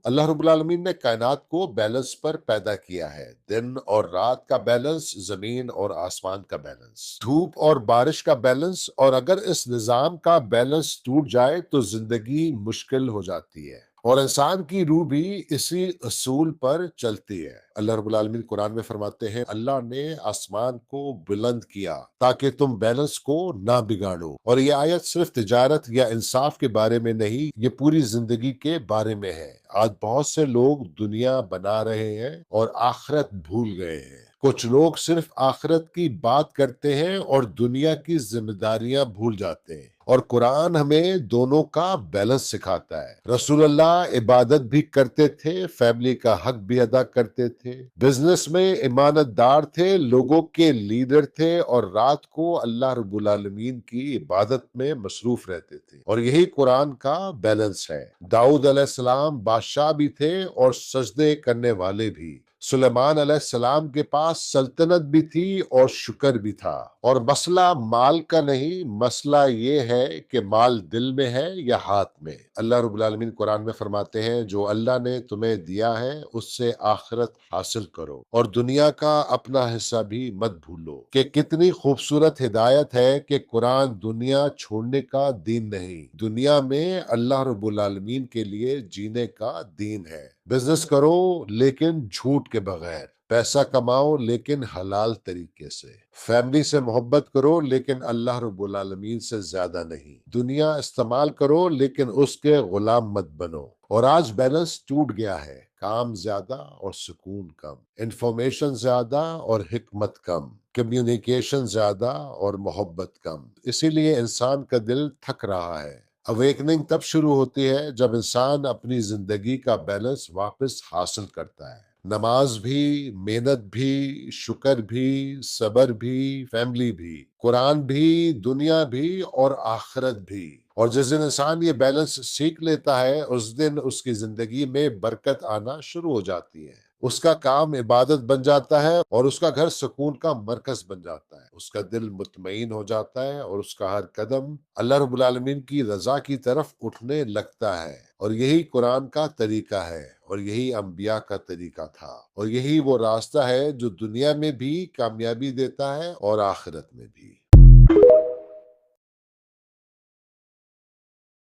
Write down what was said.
اللہ رب العالمین نے کائنات کو بیلنس پر پیدا کیا ہے، دن اور رات کا بیلنس، زمین اور آسمان کا بیلنس، دھوپ اور بارش کا بیلنس، اور اگر اس نظام کا بیلنس ٹوٹ جائے تو زندگی مشکل ہو جاتی ہے، اور انسان کی روح بھی اسی اصول پر چلتی ہے۔ اللہ رب العالمین قرآن میں فرماتے ہیں، اللہ نے آسمان کو بلند کیا تاکہ تم بیلنس کو نہ بگاڑو، اور یہ آیت صرف تجارت یا انصاف کے بارے میں نہیں، یہ پوری زندگی کے بارے میں ہے۔ آج بہت سے لوگ دنیا بنا رہے ہیں اور آخرت بھول گئے ہیں۔ کچھ لوگ صرف آخرت کی بات کرتے ہیں اور دنیا کی ذمہ داریاں بھول جاتے ہیں، اور قرآن ہمیں دونوں کا بیلنس سکھاتا ہے۔ رسول اللہ عبادت بھی کرتے تھے، فیملی کا حق بھی ادا کرتے تھے، بزنس میں امانت دار تھے، لوگوں کے لیڈر تھے، اور رات کو اللہ رب العالمین کی عبادت میں مصروف رہتے تھے، اور یہی قرآن کا بیلنس ہے۔ داؤد علیہ السلام بادشاہ بھی تھے اور سجدے کرنے والے بھی۔ سلیمان علیہ السلام کے پاس سلطنت بھی تھی اور شکر بھی تھا، اور مسئلہ مال کا نہیں، مسئلہ یہ ہے کہ مال دل میں ہے یا ہاتھ میں۔ اللہ رب العالمین قرآن میں فرماتے ہیں، جو اللہ نے تمہیں دیا ہے اس سے آخرت حاصل کرو، اور دنیا کا اپنا حصہ بھی مت بھولو۔ کہ کتنی خوبصورت ہدایت ہے کہ قرآن دنیا چھوڑنے کا دین نہیں، دنیا میں اللہ رب العالمین کے لیے جینے کا دین ہے۔ بزنس کرو لیکن جھوٹ کے بغیر، پیسہ کماؤ لیکن حلال طریقے سے، فیملی سے محبت کرو لیکن اللہ رب العالمین سے زیادہ نہیں، دنیا استعمال کرو لیکن اس کے غلام مت بنو۔ اور آج بیلنس ٹوٹ گیا ہے، کام زیادہ اور سکون کم، انفارمیشن زیادہ اور حکمت کم، کمیونیکیشن زیادہ اور محبت کم، اسی لیے انسان کا دل تھک رہا ہے۔ اویکننگ تب شروع ہوتی ہے جب انسان اپنی زندگی کا بیلنس واپس حاصل کرتا ہے، نماز بھی، محنت بھی، شکر بھی، صبر بھی، فیملی بھی، قرآن بھی، دنیا بھی اور آخرت بھی۔ اور جس دن انسان یہ بیلنس سیکھ لیتا ہے، اس دن اس کی زندگی میں برکت آنا شروع ہو جاتی ہے، اس کا کام عبادت بن جاتا ہے، اور اس کا گھر سکون کا مرکز بن جاتا ہے، اس کا دل مطمئن ہو جاتا ہے، اور اس کا ہر قدم اللہ رب العالمین کی رضا کی طرف اٹھنے لگتا ہے۔ اور یہی قرآن کا طریقہ ہے، اور یہی انبیاء کا طریقہ تھا، اور یہی وہ راستہ ہے جو دنیا میں بھی کامیابی دیتا ہے اور آخرت میں بھی۔